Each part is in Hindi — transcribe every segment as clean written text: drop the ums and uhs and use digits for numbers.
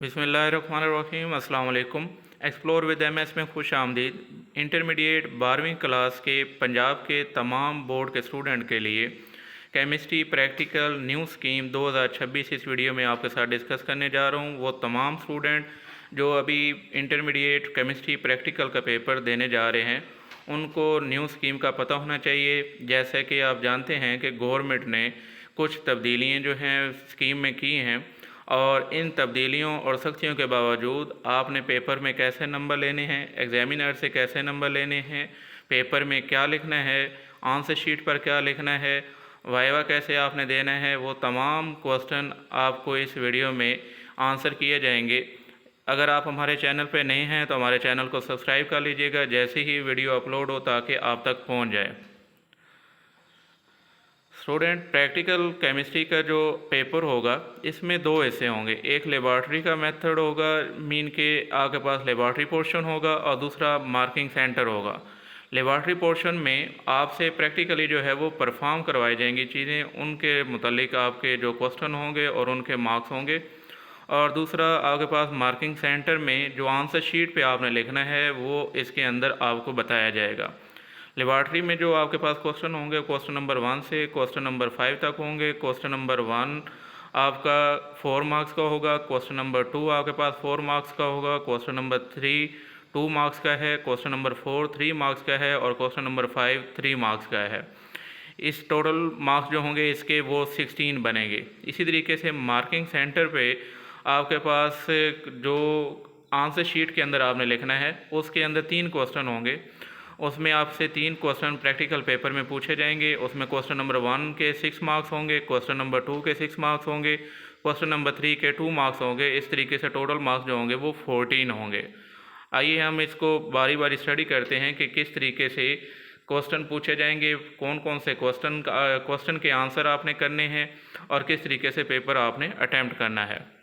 बिस्मिल्लाहिर्रहमानिर्रहीम अस्सलाम वालेकुम। एक्सप्लोर विद एमएस में खुश आमदीद। इंटरमीडिएट 12वीं क्लास के पंजाब के तमाम बोर्ड के स्टूडेंट के लिए केमिस्ट्री प्रैक्टिकल न्यू स्कीम 2026 इस वीडियो में आपके साथ डिस्कस करने जा रहा हूँ। वो तमाम स्टूडेंट जो अभी इंटरमीडिएट केमिस्ट्री प्रैक्टिकल का पेपर देने जा रहे हैं उनको न्यू स्कीम का पता होना चाहिए। जैसे कि आप जानते हैं कि गवर्नमेंट ने कुछ तब्दीलियाँ जो हैं स्कीम में की हैं और इन तब्दीलियों और सख्तियों के बावजूद आपने पेपर में कैसे नंबर लेने हैं, एग्जामिनर से कैसे नंबर लेने हैं, पेपर में क्या लिखना है, आंसर शीट पर क्या लिखना है, वाइवा कैसे आपने देना है, वो तमाम क्वेश्चन आपको इस वीडियो में आंसर किए जाएंगे। अगर आप हमारे चैनल पर नए हैं तो हमारे चैनल को सब्सक्राइब कर लीजिएगा जैसे ही वीडियो अपलोड हो ताकि आप तक पहुंच जाए। स्टूडेंट, प्रैक्टिकल केमिस्ट्री का जो पेपर होगा इसमें दो हिस्से होंगे। एक लेबॉर्ट्री का मेथड होगा, मीन के आपके पास लेबॉर्ट्री पोर्शन होगा, और दूसरा मार्किंग सेंटर होगा। लेबॉर्ट्री पोर्शन में आपसे प्रैक्टिकली जो है वो परफॉर्म करवाई जाएंगी चीज़ें, उनके मुतालिक आपके जो क्वेश्चन होंगे और उनके मार्क्स होंगे। और दूसरा आपके पास मार्किंग सेंटर में जो आंसर शीट पे आपने लिखना है वो इसके अंदर आपको बताया जाएगा। लेबॉर्ट्री में जो आपके पास क्वेश्चन होंगे क्वेश्चन नंबर 1 से क्वेश्चन नंबर 5 तक होंगे। क्वेश्चन नंबर 1 आपका 4 मार्क्स का होगा, क्वेश्चन नंबर 2 आपके पास 4 मार्क्स का होगा, क्वेश्चन नंबर 3 2 मार्क्स का है, क्वेश्चन नंबर 4 3 मार्क्स का है और क्वेश्चन नंबर 5 3 मार्क्स का है। इस टोटल मार्क्स जो होंगे इसके वो 16 बनेंगे। इसी तरीके से मार्किंग सेंटर पे आपके पास जो आंसर शीट के अंदर आपने लिखना है उसके अंदर 3 क्वेश्चन होंगे। उसमें आपसे 3 क्वेश्चन प्रैक्टिकल पेपर में पूछे जाएंगे। उसमें क्वेश्चन नंबर 1 के 6 मार्क्स होंगे, क्वेश्चन नंबर 2 के 6 मार्क्स होंगे, क्वेश्चन नंबर 3 के 2 मार्क्स होंगे। इस तरीके से टोटल मार्क्स जो होंगे वो 14 होंगे। आइए हम इसको बारी बारी स्टडी करते हैं कि किस तरीके से क्वेश्चन पूछे जाएंगे, कौन कौन से क्वेश्चन के आंसर आपने करने हैं और किस तरीके से पेपर आपने अटैम्प्ट करना है।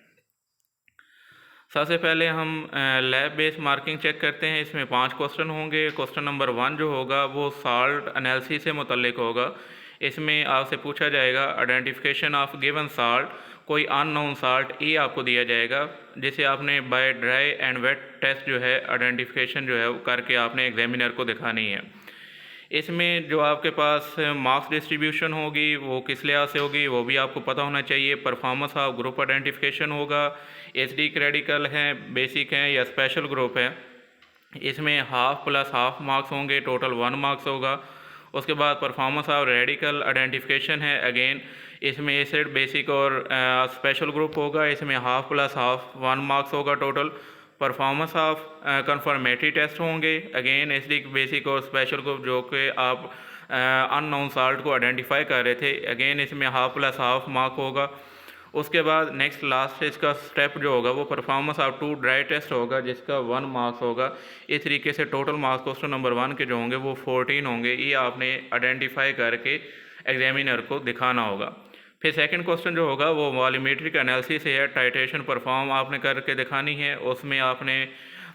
सबसे पहले हम लैब बेस्ड मार्किंग चेक करते हैं। इसमें 5 क्वेश्चन होंगे। क्वेश्चन नंबर 1 जो होगा वो साल्ट एनालिसिस से मुतल्लिक होगा। इसमें आपसे पूछा जाएगा आइडेंटिफिकेशन ऑफ गिवन साल्ट, कोई अननोन साल्ट ए आपको दिया जाएगा जिसे आपने by dry and wet test जो है आइडेंटिफिकेशन जो है वो करके आपने एग्जामिनर को दिखानी है। इसमें जो आपके पास मार्क्स डिस्ट्रीब्यूशन होगी वो किस लिहाज से होगी वो भी आपको पता होना चाहिए। परफॉर्मेंस ऑफ ग्रुप आइडेंटिफिकेशन होगा, एचडी क्रेडिकल हैं, बेसिक हैं या स्पेशल ग्रुप है। इसमें हाफ प्लस हाफ मार्क्स होंगे, टोटल 1 मार्क्स होगा। उसके बाद परफॉर्मेंस ऑफ रेडिकल आइडेंटिफिकेशन है, अगेन इसमें एसिड बेसिक और स्पेशल ग्रुप होगा। इसमें हाफ प्लस हाफ 1 मार्क्स होगा total. Performance of confirmatory test होंगे, अगेन एसिडिक बेसिक और स्पेशल ग्रुप जो कि आप अननोन साल्ट को आइडेंटिफाई कर रहे थे, अगेन इसमें हाफ प्लस हाफ मार्क होगा। उसके बाद नेक्स्ट लास्ट इसका स्टेप जो होगा वो परफॉर्मेंस ऑफ 2 ड्राई टेस्ट होगा जिसका 1 मार्क्स होगा। इस तरीके से टोटल मार्क्स क्वेश्चन नंबर 1 के जो होंगे वो 14 होंगे। ये आपने आइडेंटिफाई करके एग्जामिनर को दिखाना होगा। फिर सेकंड क्वेश्चन जो होगा वो वॉल्यूमेट्रिक एनालिसिस है, टाइट्रेशन परफॉर्म आपने करके दिखानी है। उसमें आपने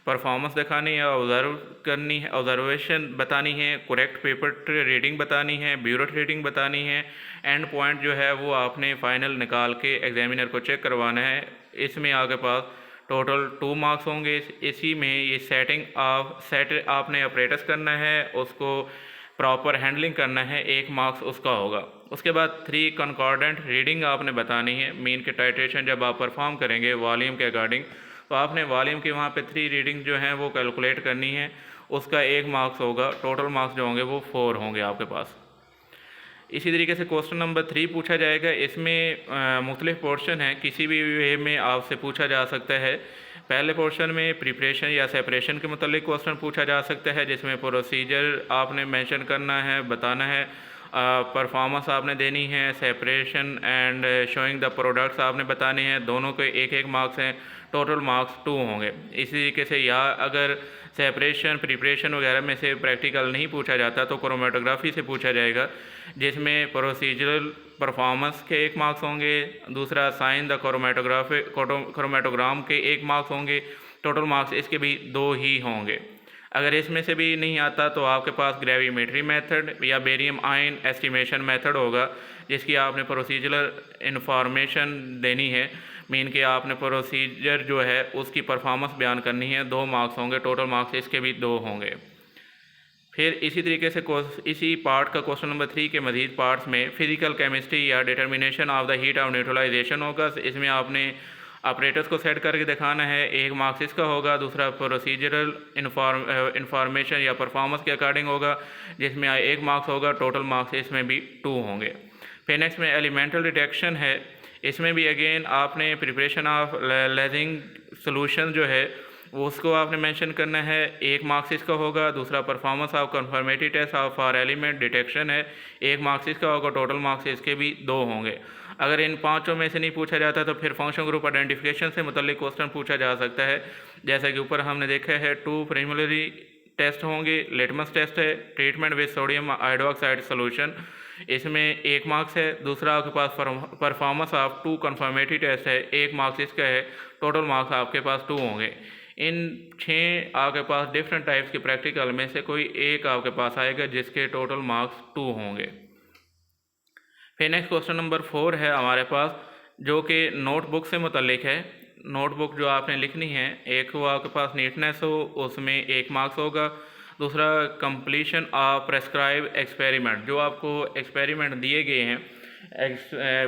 परफॉर्मेंस दिखानी है, ऑब्जर्व करनी है, ऑब्जर्वेशन बतानी है, करेक्ट पेपर रीडिंग बतानी है, ब्यूरेट रीडिंग बतानी है। एंड पॉइंट जो है वो आपने फाइनल निकाल के एग्जामिनर को चेक करवाना है। इसमें आपके पास टोटल 2 मार्क्स होंगे। इसी में ये सेट आपने ऑपरेटस करना है, उसको प्रॉपर हैंडलिंग करना है, 1 मार्क्स उसका होगा। उसके बाद 3 कंकॉर्डेंट रीडिंग आपने बतानी है। मीन के टाइट्रेशन जब आप परफॉर्म करेंगे वॉल्यूम के अकॉर्डिंग तो आपने वॉल्यूम की वहाँ पे 3 रीडिंग जो हैं वो कैलकुलेट करनी है, उसका 1 मार्क्स होगा। टोटल मार्क्स जो होंगे वो 4 होंगे आपके पास। इसी तरीके से क्वेश्चन नंबर 3 पूछा जाएगा। इसमें मुख्तलिफ पोर्शन हैं, किसी भी वे में आपसे पूछा जा सकता है। पहले पोर्शन में प्रिपरेशन या सेपरेशन के मतलब क्वेश्चन पूछा जा सकता है जिसमें प्रोसीजर आपने मेंशन करना है, बताना है। परफॉर्मेंस आपने देनी है, separation and showing the products आपने बताने हैं। दोनों के 1-1 मार्क्स हैं, टोटल मार्क्स 2 होंगे। इसी तरीके से या अगर सेपरेशन प्रिपरेशन वगैरह में से प्रैक्टिकल नहीं पूछा जाता तो क्रोमेटोग्राफी से पूछा जाएगा जिसमें प्रोसीजरल परफॉर्मेंस के 1 मार्क्स होंगे, दूसरा साइन द क्रोमेटोग्राम के 1 मार्क्स होंगे। टोटल मार्क्स इसके भी 2 ही होंगे। अगर इसमें से भी नहीं आता तो आपके पास ग्रेविमेट्री मेथड या बेरियम आयन एस्टिमेशन मेथड होगा जिसकी आपने प्रोसीजरल इंफॉर्मेशन देनी है। मीन कि आपने प्रोसीजर जो है उसकी परफॉर्मेंस बयान करनी है, 2 मार्क्स होंगे, टोटल मार्क्स इसके भी 2 होंगे। फिर इसी तरीके से इसी पार्ट का क्वेश्चन नंबर 3 के मज़ीद पार्ट्स में फ़िज़िकल केमिस्ट्री या determination of the heat of neutralization होगा। इसमें आपने ऑपरेटर्स को सेट करके दिखाना है, 1 मार्क्स इसका होगा, दूसरा प्रोसीजरल इंफॉर्मेशन या परफॉर्मेंस के अकॉर्डिंग होगा जिसमें 1 मार्क्स होगा, टोटल मार्क्स इसमें भी 2 होंगे। फिर नेक्स्ट में एलिमेंटल डिटेक्शन है, इसमें भी अगेन आपने प्रिपरेशन ऑफ लेजिंग सोल्यूशन जो है वो उसको आपने मेंशन करना है, 1 मार्क्स इसका होगा, दूसरा performance of confirmative test of for element detection है, 1 मार्क्स इसका होगा, टोटल मार्क्स इसके भी 2 होंगे। अगर इन पाँचों में से नहीं पूछा जाता तो फिर फंक्शन ग्रुप आइडेंटिफिकेशन से मुतल्लिक क्वेश्चन पूछा जा सकता है, जैसा कि ऊपर हमने देखा है 2 प्रीलिमिनरी टेस्ट होंगे, लिटमस टेस्ट है, treatment with sodium hydroxide solution, इसमें 1 मार्क्स है, दूसरा आपके पास परफॉर्मेंस ऑफ 2 कन्फर्मेटिव टेस्ट है, 1 मार्क्स इसका है, टोटल मार्क्स आपके पास 2 होंगे। इन 6 आपके पास डिफरेंट टाइप्स के प्रैक्टिकल में से कोई एक आपके पास आएगा जिसके टोटल मार्क्स 2 होंगे। फिर नेक्स्ट क्वेश्चन नंबर 4 है हमारे पास, जो कि नोटबुक से मुतल्लिक है। नोटबुक जो आपने लिखनी है, एक वो आपके पास नीटनेस हो, उसमें 1 मार्क्स होगा, दूसरा कंप्लीशन ऑफ प्रेस्क्राइब एक्सपेरिमेंट, जो आपको एक्सपेरिमेंट दिए गए हैं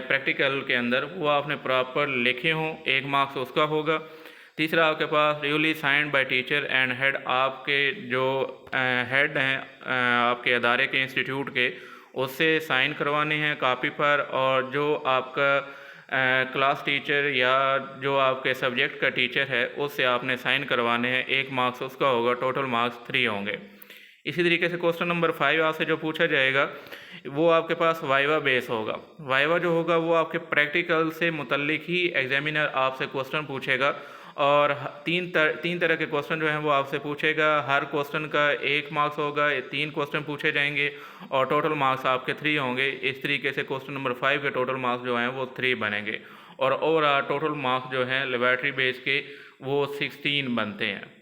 प्रैक्टिकल के अंदर वो आपने प्रॉपर लिखे हों, 1 मार्क्स उसका होगा। तीसरा आपके पास duly signed by teacher and head, आपके जो हेड हैं आपके अदारे के इंस्टीट्यूट के, उससे साइन करवाने हैं कॉपी पर, और जो आपका क्लास टीचर या जो आपके सब्जेक्ट का टीचर है उससे आपने साइन करवाने हैं, 1 मार्क्स उसका होगा, टोटल मार्क्स 3 होंगे। इसी तरीके से क्वेश्चन नंबर 5 आपसे जो पूछा जाएगा वो आपके पास वाइवा बेस होगा। वाइवा जो होगा वो आपके प्रैक्टिकल से मुतल्लिक ही एग्जामिनर आपसे क्वेश्चन पूछेगा, और तीन तरह के क्वेश्चन जो हैं वो आपसे पूछेगा। हर क्वेश्चन का 1 मार्क्स होगा, 3 क्वेश्चन पूछे जाएंगे और टोटल मार्क्स आपके 3 होंगे। इस तरीके से क्वेश्चन नंबर 5 के टोटल मार्क्स जो हैं वो 3 बनेंगे, और ओवरऑल टोटल मार्क्स जो हैं लेबॉरेटरी बेस के वो 16 बनते हैं।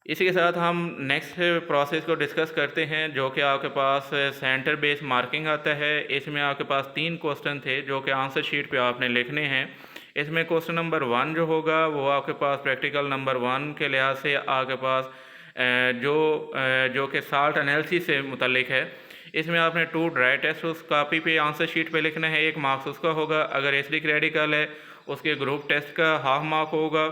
इसी के साथ हम नेक्स्ट प्रोसेस को डिस्कस करते हैं, जो कि आपके पास सेंटर बेस मार्किंग आता है। इसमें आपके पास 3 क्वेश्चन थे जो कि आंसर शीट पे आपने लिखने हैं। इसमें क्वेश्चन नंबर 1 जो होगा वो आपके पास प्रैक्टिकल नंबर 1 के लिहाज से आपके पास जो कि साल्ट एनालिसिस से मुतल्लिक है। इसमें आपने 2 ड्राई टेस्ट उस कॉपी पे आंसर शीट पे लिखना है, 1 मार्क्स उसका होगा। अगर एसिडिक रेडिकल है उसके ग्रुप टेस्ट का हाफ मार्क होगा।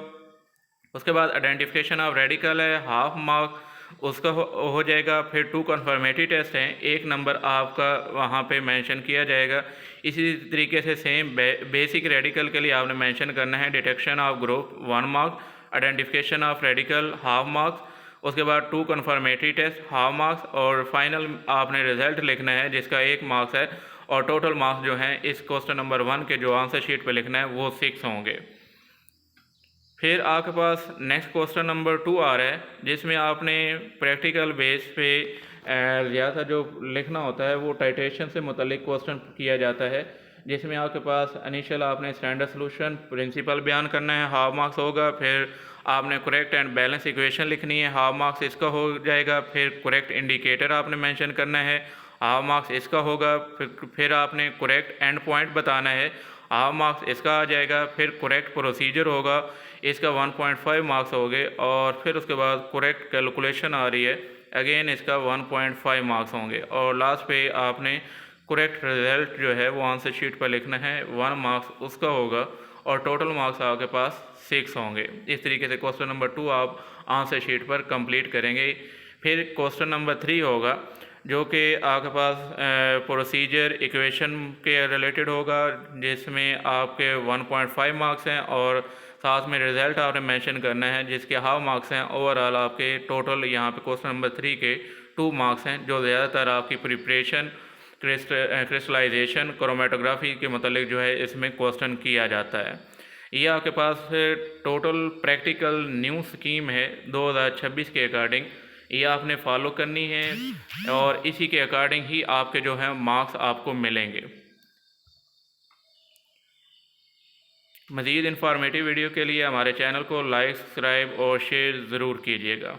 उसके बाद आइडेंटिफिकेशन ऑफ रेडिकल है, हाफ मार्क उसका हो जाएगा। फिर 2 कन्फर्मेटिव टेस्ट हैं, 1 नंबर आपका वहाँ पे मेंशन किया जाएगा। इसी तरीके से सेम बेसिक रेडिकल के लिए आपने मेंशन करना है detection of group 1 marks, identification of radical half marks, उसके बाद 2 कन्फर्मेटरी टेस्ट हाफ मार्क्स, और फाइनल आपने रिजल्ट लिखना है जिसका 1 मार्क्स है, और टोटल मार्क्स जो हैं इस क्वेश्चन नंबर 1 के जो आंसर शीट पे लिखना है वो 6 होंगे। फिर आपके पास नेक्स्ट क्वेश्चन नंबर 2 आ रहा है, जिसमें आपने प्रैक्टिकल बेस पे ज़्यादा जो लिखना होता है वो टाइट्रेशन से मुतल्लिक क्वेश्चन किया जाता है, जिसमें आपके पास इनिशियल आपने स्टैंडर्ड सोल्यूशन प्रिंसिपल बयान करना है, हाफ मार्क्स होगा। फिर आपने करेक्ट एंड बैलेंस इक्वेशन लिखनी है, हाफ मार्क्स इसका हो जाएगा। फिर करेक्ट इंडिकेटर आपने मेंशन करना है, हाफ मार्क्स इसका होगा। फिर आपने करेक्ट एंड पॉइंट बताना है, हाफ मार्क्स इसका आ जाएगा। फिर करेक्ट प्रोसीजर होगा, इसका 1.5 मार्क्स हो गए। और फिर उसके बाद करेक्ट कैलकुलेशन आ रही है, अगेन इसका 1.5 मार्क्स होंगे। और लास्ट पे आपने करेक्ट रिजल्ट जो है वो आंसर शीट पर लिखना है, 1 मार्क्स उसका होगा, और टोटल मार्क्स आपके पास 6 होंगे। इस तरीके से क्वेश्चन नंबर 2 आप आंसर शीट पर कंप्लीट करेंगे। फिर क्वेश्चन नंबर 3 होगा, जो कि आपके पास प्रोसीजर इक्वेशन के रिलेटेड होगा, जिसमें आपके 1.5 मार्क्स हैं, और साथ में रिज़ल्ट आपने मेंशन करना है जिसके हाफ मार्क्स हैं। ओवरऑल आपके टोटल यहाँ पे क्वेश्चन नंबर 3 के 2 मार्क्स हैं, जो ज़्यादातर आपकी प्रिपरेशन, क्रिस्टलाइजेशन, क्रोमेटोग्राफी के मतलब जो है इसमें क्वेश्चन किया जाता है। ये आपके पास टोटल प्रैक्टिकल न्यू स्कीम है 2026 के अकॉर्डिंग, ये आपने फॉलो करनी है, और इसी के अकॉर्डिंग ही आपके जो है मार्क्स आपको मिलेंगे। मज़ीद इन्फॉर्मेटिव वीडियो के लिए हमारे चैनल को लाइक, सब्सक्राइब और शेयर ज़रूर कीजिएगा।